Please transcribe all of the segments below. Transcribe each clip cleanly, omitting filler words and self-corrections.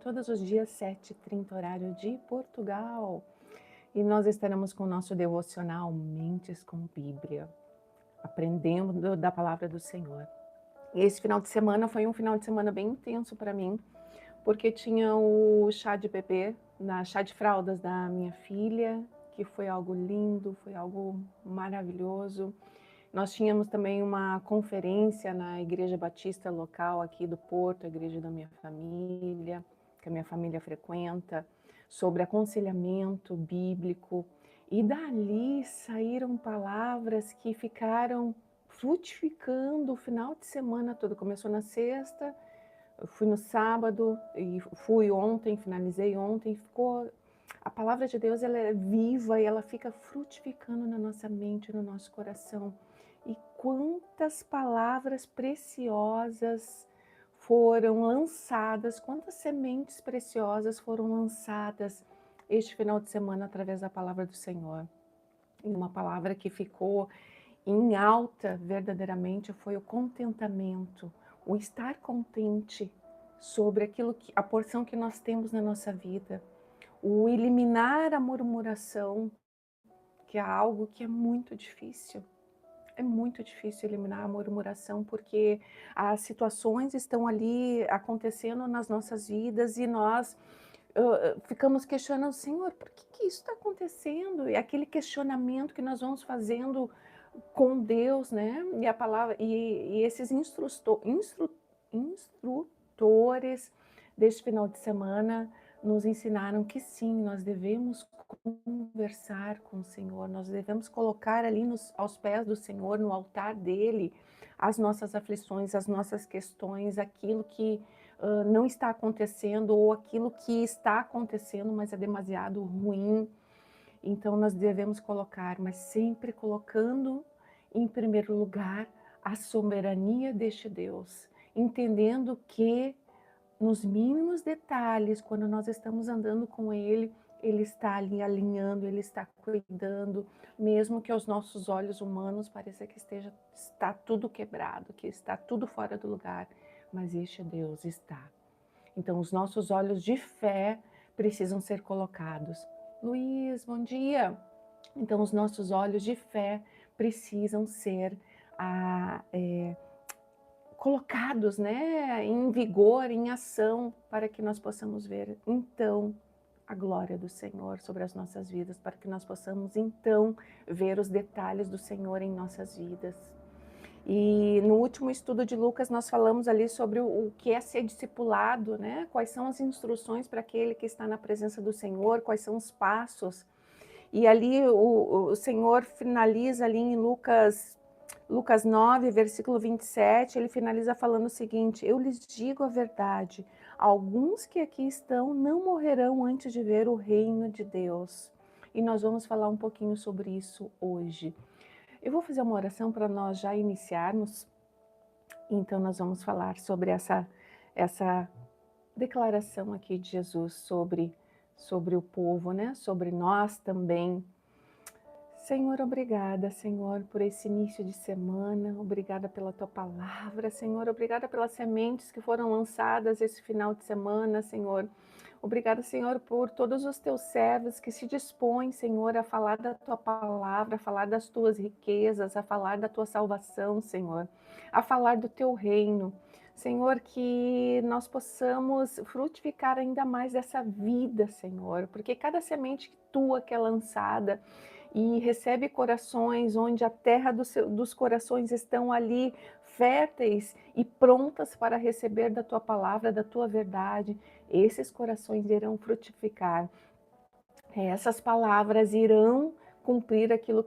todos os dias 7h30 horário de Portugal. E nós estaremos com o nosso devocional Mentes com Bíblia, aprendendo da palavra do Senhor. E esse final de semana foi um final de semana bem intenso para mim, porque tinha o chá de bebê, chá de fraldas da minha filha, que foi algo lindo, foi algo maravilhoso. Nós tínhamos também uma conferência na Igreja Batista local aqui do Porto, a igreja da minha família, que a minha família frequenta, sobre aconselhamento bíblico. E dali saíram palavras que ficaram frutificando o final de semana todo. Começou na sexta, eu fui no sábado e fui ontem, finalizei ontem, ficou... A palavra de Deus, ela é viva e ela fica frutificando na nossa mente, no nosso coração. E quantas palavras preciosas foram lançadas, quantas sementes preciosas foram lançadas este final de semana através da palavra do Senhor. E uma palavra que ficou em alta verdadeiramente foi o contentamento, o estar contente sobre aquilo que, a porção que nós temos na nossa vida, o eliminar a murmuração, que é algo que é muito difícil. É muito difícil eliminar a murmuração, porque as situações estão ali acontecendo nas nossas vidas e nós ficamos questionando, Senhor, por que isso está acontecendo? E aquele questionamento que nós vamos fazendo com Deus, né? E a palavra, e esses instrutores deste final de semana nos ensinaram que sim, nós devemos conversar com o Senhor, nós devemos colocar ali aos pés do Senhor, no altar dele, as nossas aflições, as nossas questões, aquilo que não está acontecendo ou aquilo que está acontecendo, mas é demasiado ruim. Então nós devemos colocar, mas sempre colocando em primeiro lugar a soberania deste Deus, entendendo que nos mínimos detalhes, quando nós estamos andando com Ele, Ele está ali alinhando, Ele está cuidando, mesmo que aos nossos olhos humanos pareça que está tudo quebrado, que está tudo fora do lugar, mas este Deus está. Então os nossos olhos de fé precisam ser colocados. Luiz, bom dia! Então os nossos olhos de fé precisam ser colocados, né, em vigor, em ação, para que nós possamos ver, então, a glória do Senhor sobre as nossas vidas, para que nós possamos, então, ver os detalhes do Senhor em nossas vidas. E no último estudo de Lucas, nós falamos ali sobre o que é ser discipulado, né? Quais são as instruções para aquele que está na presença do Senhor, quais são os passos. E ali o Senhor finaliza ali em Lucas 9, versículo 27, ele finaliza falando o seguinte: eu lhes digo a verdade, alguns que aqui estão não morrerão antes de ver o reino de Deus. E nós vamos falar um pouquinho sobre isso hoje. Eu vou fazer uma oração para nós já iniciarmos. Então nós vamos falar sobre essa declaração aqui de Jesus sobre o povo, né? Sobre nós também. Senhor, obrigada, Senhor, por esse início de semana, obrigada pela Tua palavra, Senhor, obrigada pelas sementes que foram lançadas esse final de semana, Senhor. Obrigada, Senhor, por todos os Teus servos que se dispõem, Senhor, a falar da Tua palavra, a falar das Tuas riquezas, a falar da Tua salvação, Senhor, a falar do Teu reino. Senhor, que nós possamos frutificar ainda mais essa vida, Senhor, porque cada semente Tua que é lançada, e recebe corações onde a terra dos corações estão ali férteis e prontas para receber da Tua palavra, da Tua verdade. Esses corações irão frutificar. Essas palavras irão cumprir aquilo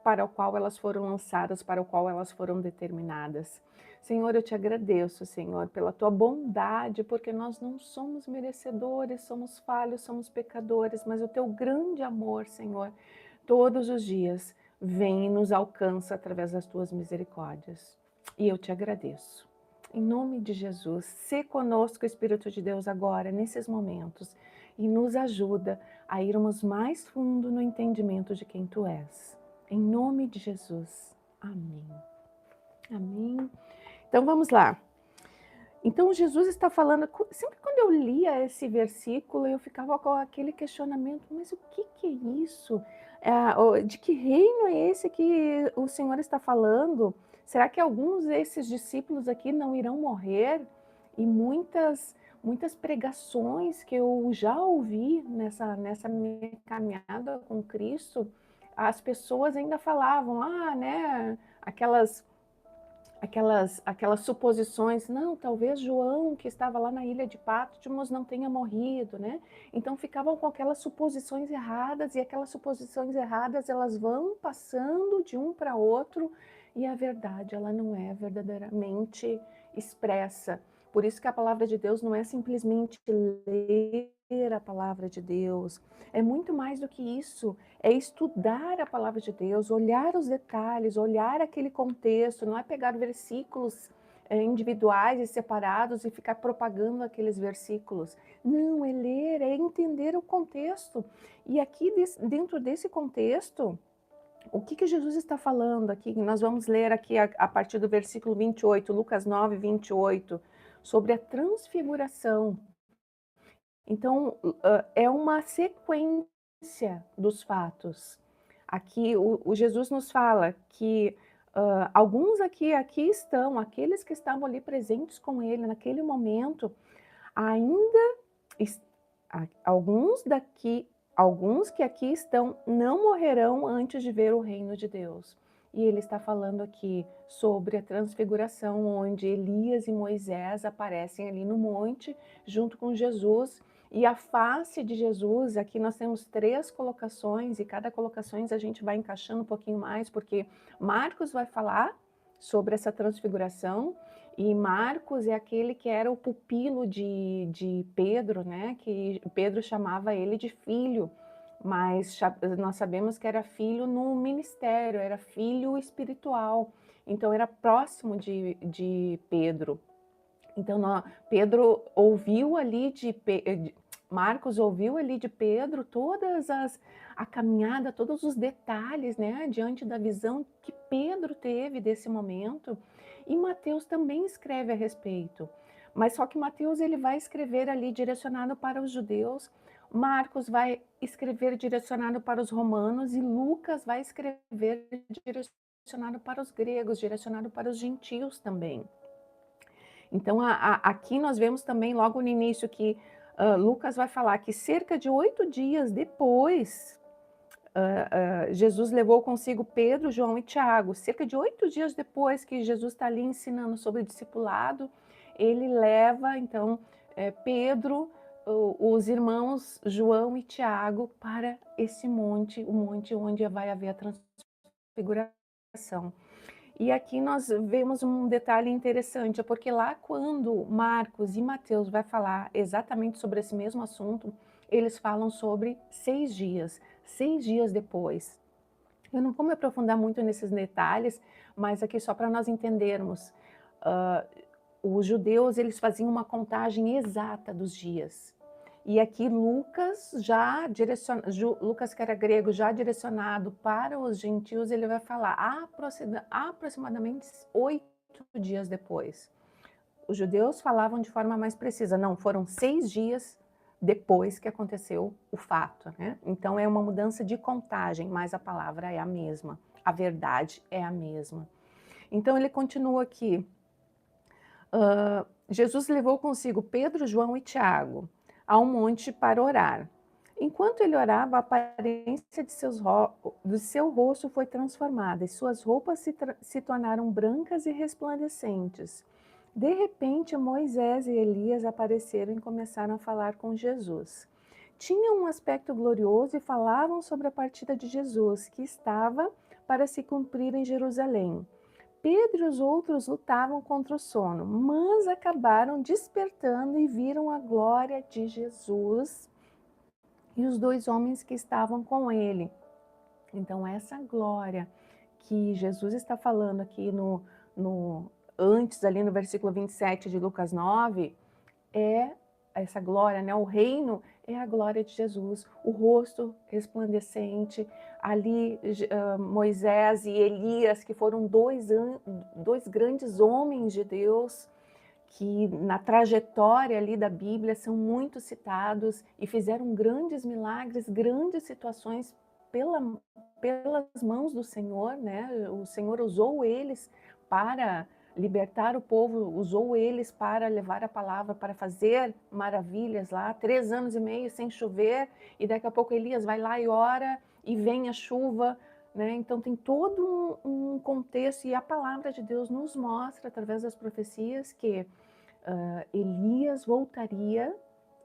para o qual elas foram lançadas, para o qual elas foram determinadas. Senhor, eu te agradeço, Senhor, pela tua bondade, porque nós não somos merecedores, somos falhos, somos pecadores, mas o teu grande amor, Senhor, todos os dias vem e nos alcança através das tuas misericórdias. E eu te agradeço. Em nome de Jesus, sê conosco, Espírito de Deus, agora, nesses momentos, e nos ajuda a irmos mais fundo no entendimento de quem Tu és. Em nome de Jesus. Amém. Amém. Então vamos lá. Então Jesus está falando, sempre quando eu lia esse versículo, eu ficava com aquele questionamento, mas o que que é isso? De que reino é esse que o Senhor está falando? Será que alguns desses discípulos aqui não irão morrer? E muitas pregações que eu já ouvi nessa minha caminhada com Cristo, as pessoas ainda falavam, né, aquelas suposições, não, talvez João, que estava lá na ilha de Patmos, não tenha morrido, né? Então ficavam com aquelas suposições erradas, e aquelas suposições erradas, elas vão passando de um para outro, e a verdade, ela não é verdadeiramente expressa. Por isso que a palavra de Deus não é simplesmente ler a palavra de Deus, é muito mais do que isso, é estudar a palavra de Deus, olhar os detalhes, olhar aquele contexto, não é pegar versículos individuais e separados e ficar propagando aqueles versículos. Não, é ler, é entender o contexto. E aqui, dentro desse contexto, o que Jesus está falando aqui? Nós vamos ler aqui a partir do versículo 28, Lucas 9, 28, sobre a transfiguração. Então, é uma sequência dos fatos. Aqui, o Jesus nos fala que alguns aqui estão, aqueles que estavam ali presentes com ele naquele momento, ainda, alguns que aqui estão não morrerão antes de ver o reino de Deus. E ele está falando aqui sobre a transfiguração, onde Elias e Moisés aparecem ali no monte, junto com Jesus, e a face de Jesus, aqui nós temos 3 colocações, e cada colocação a gente vai encaixando um pouquinho mais, porque Marcos vai falar sobre essa transfiguração, e Marcos é aquele que era o pupilo de Pedro, né? Que Pedro chamava ele de filho, mas nós sabemos que era filho no ministério, era filho espiritual, então era próximo de Pedro. Então, Pedro ouviu ali Marcos ouviu ali de Pedro a caminhada, todos os detalhes, né, diante da visão que Pedro teve desse momento, e Mateus também escreve a respeito. Mas só que Mateus ele vai escrever ali direcionado para os judeus, Marcos vai escrever direcionado para os romanos e Lucas vai escrever direcionado para os gregos, direcionado para os gentios também. Então, aqui nós vemos também, logo no início, que Lucas vai falar que cerca de 8 dias depois, Jesus levou consigo Pedro, João e Tiago. Cerca de 8 dias depois que Jesus está ali ensinando sobre o discipulado, ele leva, então, Pedro, os irmãos João e Tiago para esse monte, o monte onde vai haver a transfiguração. E aqui nós vemos um detalhe interessante, porque lá quando Marcos e Mateus vai falar exatamente sobre esse mesmo assunto, eles falam sobre 6 dias, 6 dias depois. Eu não vou me aprofundar muito nesses detalhes, mas aqui só para nós entendermos, os judeus eles faziam uma contagem exata dos dias. E aqui Lucas, Lucas que era grego, já direcionado para os gentios, ele vai falar aproximadamente 8 dias depois. Os judeus falavam de forma mais precisa, não, foram 6 dias depois que aconteceu o fato, né? Então é uma mudança de contagem, mas a palavra é a mesma, a verdade é a mesma. Então ele continua aqui, Jesus levou consigo Pedro, João e Tiago ao monte para orar. Enquanto ele orava, a aparência do seu rosto foi transformada e suas roupas se tornaram brancas e resplandecentes. De repente, Moisés e Elias apareceram e começaram a falar com Jesus. Tinham um aspecto glorioso e falavam sobre a partida de Jesus, que estava para se cumprir em Jerusalém. Pedro e os outros lutavam contra o sono, mas acabaram despertando e viram a glória de Jesus e os 2 homens que estavam com ele. Então, essa glória que Jesus está falando aqui antes, ali no versículo 27 de Lucas 9, é essa glória, né? O reino é a glória de Jesus, o rosto resplandecente, ali Moisés e Elias, que foram dois grandes homens de Deus, que na trajetória ali da Bíblia são muito citados e fizeram grandes milagres, grandes situações pelas mãos do Senhor, né? O Senhor usou eles para libertar o povo, usou eles para levar a palavra, para fazer maravilhas lá, 3 anos e meio sem chover, e daqui a pouco Elias vai lá e ora, e vem a chuva, né? Então tem todo um contexto, e a palavra de Deus nos mostra, através das profecias, que Elias voltaria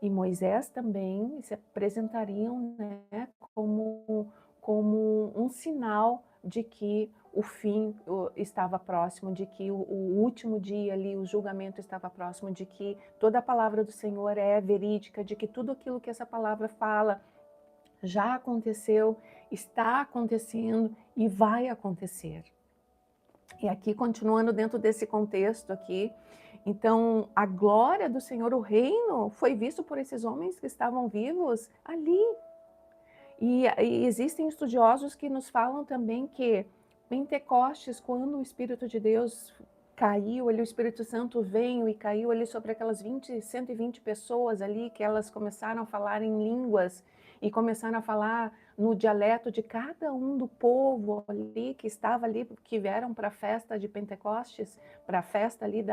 e Moisés também se apresentariam, né, como um sinal de que o fim estava próximo, de que o último dia ali, o julgamento estava próximo, de que toda a palavra do Senhor é verídica, de que tudo aquilo que essa palavra fala já aconteceu, está acontecendo e vai acontecer. E aqui, continuando dentro desse contexto aqui, então a glória do Senhor, o reino, foi visto por esses homens que estavam vivos ali. E existem estudiosos que nos falam também que Pentecostes, quando o Espírito de Deus caiu ali, o Espírito Santo veio e caiu ali sobre aquelas 120 pessoas ali, que elas começaram a falar em línguas e começaram a falar no dialeto de cada um do povo ali, que estava ali, que vieram para a festa de Pentecostes, para a festa ali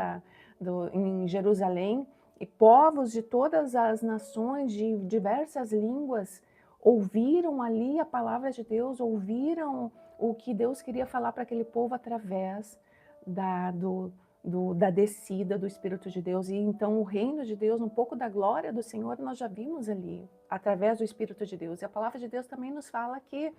em Jerusalém, e povos de todas as nações, de diversas línguas, ouviram ali a palavra de Deus, ouviram o que Deus queria falar para aquele povo através da descida do Espírito de Deus. E então o reino de Deus, um pouco da glória do Senhor, nós já vimos ali, através do Espírito de Deus. E a palavra de Deus também nos fala que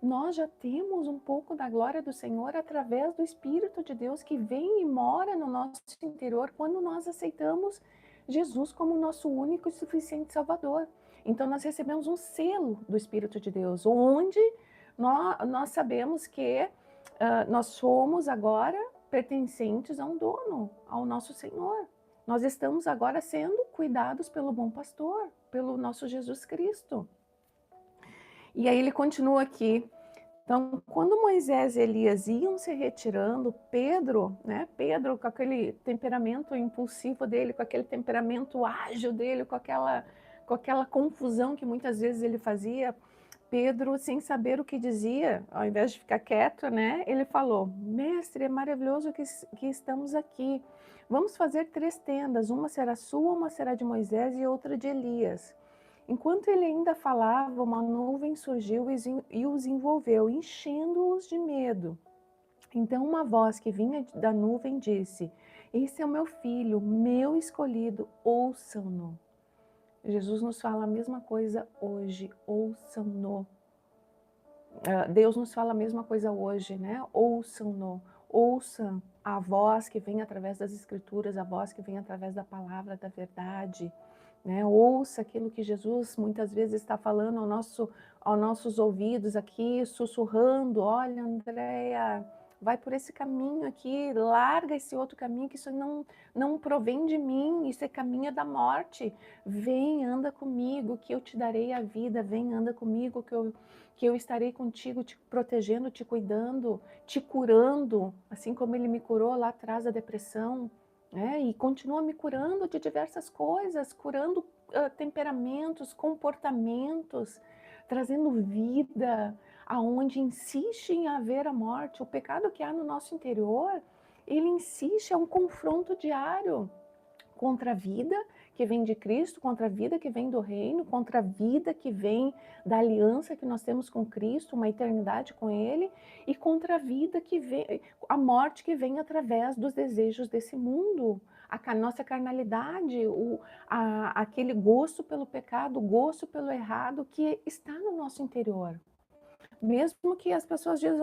nós já temos um pouco da glória do Senhor através do Espírito de Deus que vem e mora no nosso interior quando nós aceitamos Jesus como nosso único e suficiente Salvador. Então nós recebemos um selo do Espírito de Deus, onde nós sabemos que nós somos agora pertencentes a um dono, ao nosso Senhor. Nós estamos agora sendo cuidados pelo bom pastor, pelo nosso Jesus Cristo. E aí ele continua aqui. Então, quando Moisés e Elias iam se retirando, Pedro com aquele temperamento impulsivo dele, com aquele temperamento ágil dele, com aquela confusão que muitas vezes ele fazia, Pedro, sem saber o que dizia, ao invés de ficar quieto, né, ele falou: Mestre, é maravilhoso que estamos aqui. Vamos fazer 3 tendas, uma será sua, uma será de Moisés e outra de Elias. Enquanto ele ainda falava, uma nuvem surgiu e os envolveu, enchendo-os de medo. Então uma voz que vinha da nuvem disse: Esse é o meu filho, meu escolhido, ouçam-no. Jesus nos fala a mesma coisa hoje, ouçam-no. Deus nos fala a mesma coisa hoje, né? Ouçam-no, ouçam a voz que vem através das Escrituras, a voz que vem através da palavra da verdade. Né? Ouça aquilo que Jesus muitas vezes está falando aos nossos ouvidos aqui, sussurrando: olha, Andréia, vai por esse caminho aqui, larga esse outro caminho, que isso não provém de mim, isso é caminho da morte. Vem, anda comigo, que eu te darei a vida, vem, anda comigo, que eu estarei contigo, te protegendo, te cuidando, te curando, assim como Ele me curou lá atrás da depressão. E continua me curando de diversas coisas, curando temperamentos, comportamentos, trazendo vida, aonde insiste em haver a morte. O pecado que há no nosso interior, ele insiste, é um confronto diário contra a vida que vem de Cristo, contra a vida que vem do reino, contra a vida que vem da aliança que nós temos com Cristo, uma eternidade com Ele, e contra a vida que vem, a morte que vem através dos desejos desse mundo, a nossa carnalidade, aquele gosto pelo pecado, gosto pelo errado que está no nosso interior. Mesmo que as pessoas dizem: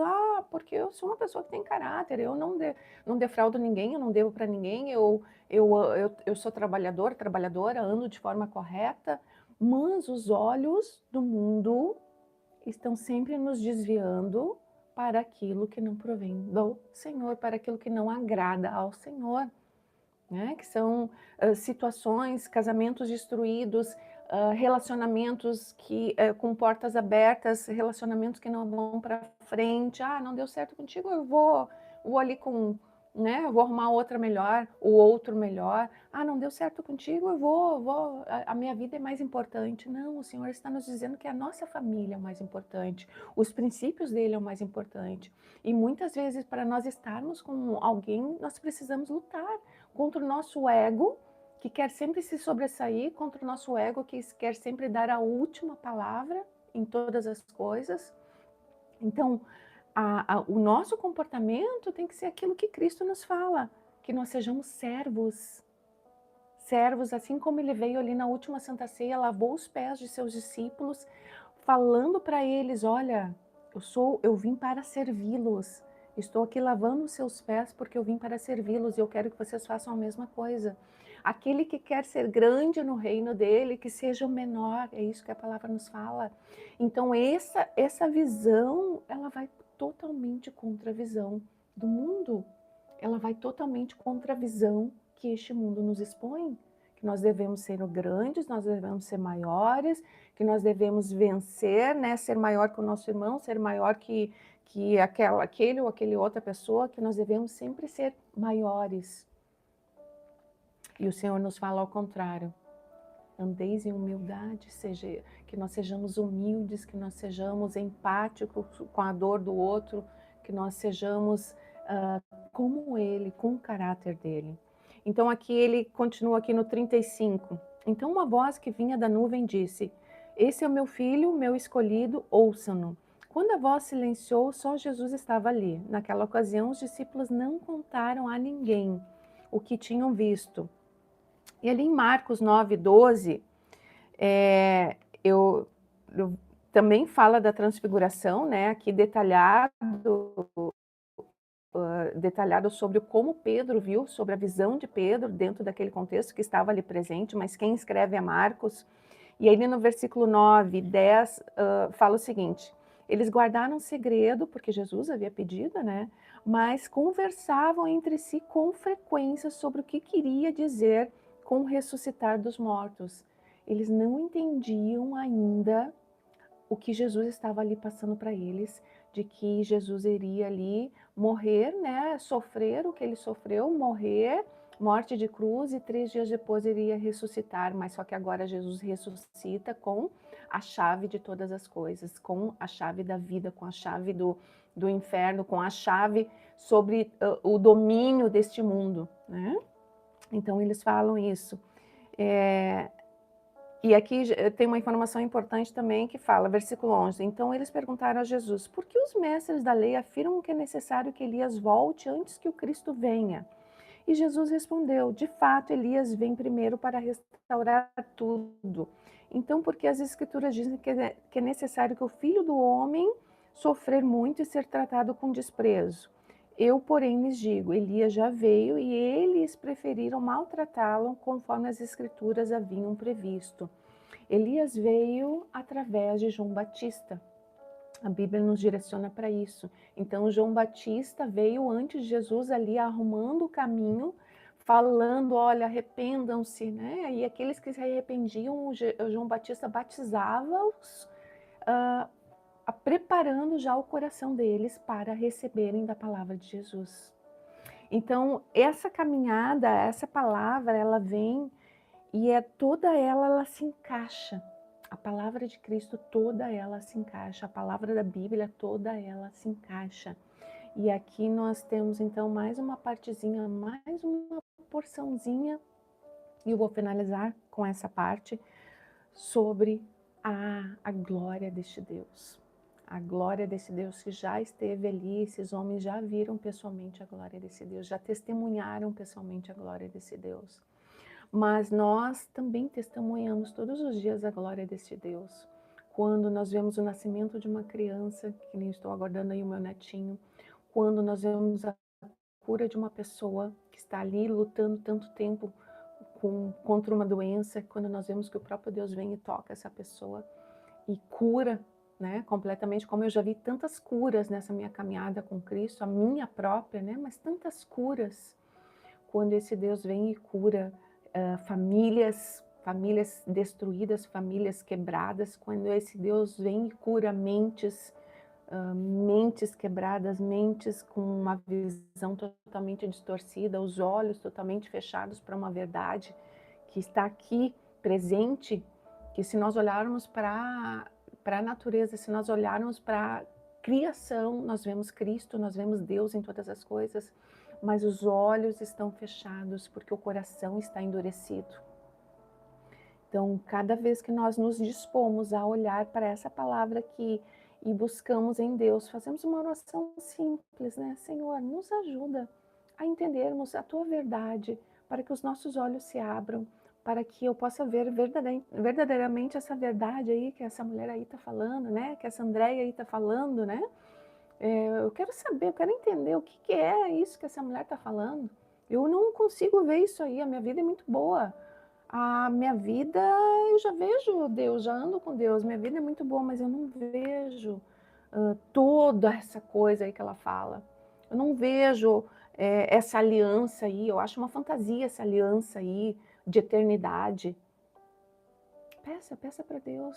porque eu sou uma pessoa que tem caráter, eu não defraudo ninguém, eu não devo para ninguém, eu sou trabalhadora, ando de forma correta, mas os olhos do mundo estão sempre nos desviando para aquilo que não provém do Senhor, para aquilo que não agrada ao Senhor. Né? Que são situações, casamentos destruídos, relacionamentos com portas abertas, relacionamentos que não vão para frente. Não deu certo contigo, eu vou ali com né? Eu vou arrumar outra melhor, o outro melhor. Ah, não deu certo contigo, eu vou, a minha vida é mais importante. Não, o Senhor está nos dizendo que a nossa família é o mais importante, os princípios dele é o mais importante. E muitas vezes, para nós estarmos com alguém, nós precisamos lutar contra o nosso ego, que quer sempre se sobressair, contra o nosso ego, que quer sempre dar a última palavra em todas as coisas. Então, o nosso comportamento tem que ser aquilo que Cristo nos fala, que nós sejamos servos. Servos, assim como ele veio ali na última Santa Ceia, lavou os pés de seus discípulos, falando para eles: olha, eu vim para servi-los. Estou aqui lavando os seus pés porque eu vim para servi-los e eu quero que vocês façam a mesma coisa. Aquele que quer ser grande no reino dele, que seja o menor, é isso que a palavra nos fala. Então essa visão, ela vai totalmente contra a visão do mundo. Ela vai totalmente contra a visão que este mundo nos expõe, que nós devemos ser grandes, nós devemos ser maiores, que nós devemos vencer, né? Ser maior que o nosso irmão, ser maior que aquele ou aquele outra pessoa, que nós devemos sempre ser maiores. E o Senhor nos fala ao contrário. Andeis em humildade, que nós sejamos humildes, que nós sejamos empáticos com a dor do outro, que nós sejamos como ele, com o caráter dele. Então aqui ele continua aqui no 35. Então uma voz que vinha da nuvem disse: esse é o meu filho, meu escolhido, ouçam-no. Quando a voz silenciou, só Jesus estava ali. Naquela ocasião, os discípulos não contaram a ninguém o que tinham visto. E ali em Marcos 9:12, eu também fala da transfiguração, né? Aqui detalhado sobre como Pedro viu, sobre a visão de Pedro dentro daquele contexto que estava ali presente, mas quem escreve é Marcos. E aí no versículo 9, 10, fala o seguinte: eles guardaram segredo, porque Jesus havia pedido, né? Mas conversavam entre si com frequência sobre o que queria dizer com o ressuscitar dos mortos. Eles não entendiam ainda o que Jesus estava ali passando para eles, de que Jesus iria ali morrer, né, sofrer o que ele sofreu, morrer, morte de cruz, e 3 dias depois iria ressuscitar, mas só que agora Jesus ressuscita com a chave de todas as coisas, com a chave da vida, com a chave do inferno, com a chave sobre o domínio deste mundo, né? Então eles falam isso. E aqui tem uma informação importante também que fala, versículo 11. Então eles perguntaram a Jesus: por que os mestres da lei afirmam que é necessário que Elias volte antes que o Cristo venha? E Jesus respondeu: de fato, Elias vem primeiro para restaurar tudo. Então, porque as Escrituras dizem que é necessário que o Filho do Homem sofrer muito e ser tratado com desprezo. Eu, porém, lhes digo: Elias já veio e eles preferiram maltratá-lo conforme as Escrituras haviam previsto. Elias veio através de João Batista. A Bíblia nos direciona para isso. Então, João Batista veio antes de Jesus ali arrumando o caminho, falando: olha, arrependam-se, né? E aqueles que se arrependiam, João Batista batizava-os, preparando já o coração deles para receberem da palavra de Jesus. Então, essa caminhada, essa palavra, ela vem e toda ela se encaixa. A palavra de Cristo, toda ela se encaixa. A palavra da Bíblia, toda ela se encaixa. E aqui nós temos então mais uma partezinha, mais uma porçãozinha, e eu vou finalizar com essa parte sobre a glória deste Deus. A glória desse Deus que já esteve ali, esses homens já viram pessoalmente a glória desse Deus, já testemunharam pessoalmente a glória desse Deus. Mas nós também testemunhamos todos os dias a glória deste Deus. Quando nós vemos o nascimento de uma criança, que nem estou aguardando aí o meu netinho, quando nós vemos a cura de uma pessoa que está ali lutando tanto tempo contra uma doença, quando nós vemos que o próprio Deus vem e toca essa pessoa e cura, né, completamente, como eu já vi tantas curas nessa minha caminhada com Cristo, a minha própria, né, mas tantas curas, quando esse Deus vem e cura famílias destruídas, famílias quebradas, quando esse Deus vem e cura mentes mentes quebradas, mentes com uma visão totalmente distorcida, os olhos totalmente fechados para uma verdade que está aqui presente, que se nós olharmos para a natureza, se nós olharmos para a criação, nós vemos Cristo, nós vemos Deus em todas as coisas, mas os olhos estão fechados porque o coração está endurecido. Então, cada vez que nós nos dispomos a olhar para essa palavra aqui e buscamos em Deus, fazemos uma oração simples, né? Senhor, nos ajuda a entendermos a tua verdade, para que os nossos olhos se abram, para que eu possa ver verdadeiramente essa verdade aí que essa mulher aí está falando, né? Que essa Andréia aí está falando, né? Eu quero saber, eu quero entender o que é isso que essa mulher está falando. Eu não consigo ver isso aí, a minha vida é muito boa. A minha vida, eu já vejo Deus, já ando com Deus, minha vida é muito boa, mas eu não vejo toda essa coisa aí que ela fala. Eu não vejo essa aliança aí, eu acho uma fantasia essa aliança aí de eternidade. Peça para Deus.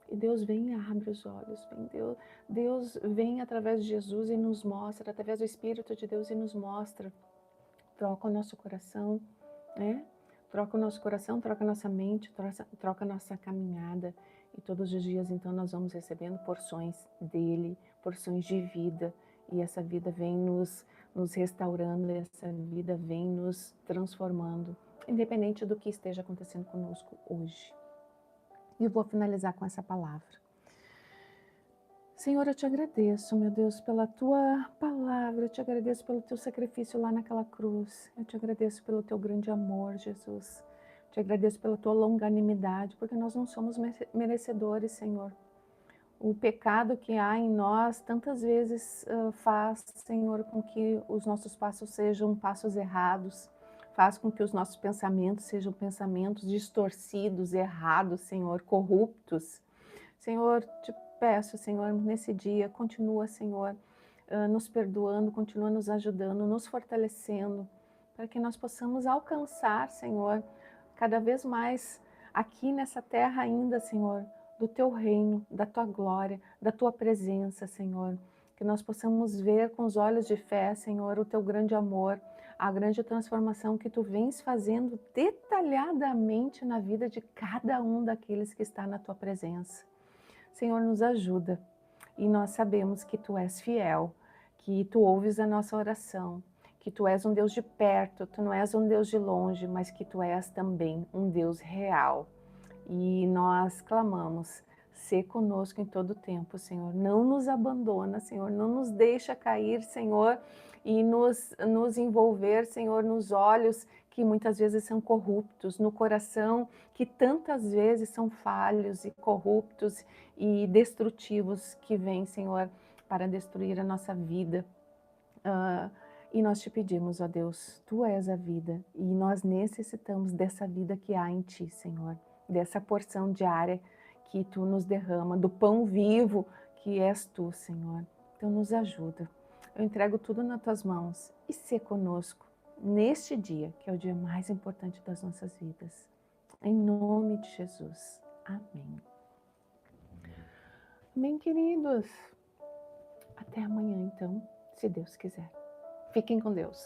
E Deus vem e abre os olhos. Deus vem através de Jesus e nos mostra, através do Espírito de Deus e nos mostra. Troca o nosso coração, né? Troca o nosso coração, troca a nossa mente, troca a nossa caminhada. E todos os dias, então, nós vamos recebendo porções dele, porções de vida. E essa vida vem nos restaurando, essa vida vem nos transformando, independente do que esteja acontecendo conosco hoje. E eu vou finalizar com essa palavra. Senhor, eu te agradeço, meu Deus, pela tua palavra, eu te agradeço pelo teu sacrifício lá naquela cruz, eu te agradeço pelo teu grande amor, Jesus, eu te agradeço pela tua longanimidade, porque nós não somos merecedores, Senhor. O pecado que há em nós tantas vezes faz, Senhor, com que os nossos passos sejam passos errados, faz com que os nossos pensamentos sejam pensamentos distorcidos, errados, Senhor, corruptos. Senhor, te peço, Senhor, nesse dia, continua, Senhor, nos perdoando, continua nos ajudando, nos fortalecendo, para que nós possamos alcançar, Senhor, cada vez mais aqui nessa terra ainda, Senhor, do teu reino, da tua glória, da tua presença, Senhor. Que nós possamos ver com os olhos de fé, Senhor, o teu grande amor, a grande transformação que tu vens fazendo detalhadamente na vida de cada um daqueles que está na tua presença. Senhor, nos ajuda. E nós sabemos que tu és fiel, que tu ouves a nossa oração, que tu és um Deus de perto, tu não és um Deus de longe, mas que tu és também um Deus real. E nós clamamos, sê conosco em todo o tempo, Senhor. Não nos abandona, Senhor. Não nos deixa cair, Senhor, e nos envolver, Senhor, nos olhos que muitas vezes são corruptos, no coração que tantas vezes são falhos e corruptos e destrutivos que vêm, Senhor, para destruir a nossa vida. E nós te pedimos, ó Deus, tu és a vida e nós necessitamos dessa vida que há em ti, Senhor, dessa porção diária que tu nos derrama, do pão vivo que és tu, Senhor. Então nos ajuda. Eu entrego tudo nas tuas mãos e sê conosco neste dia, que é o dia mais importante das nossas vidas. Em nome de Jesus. Amém. Amém, queridos. Até amanhã, então, se Deus quiser. Fiquem com Deus.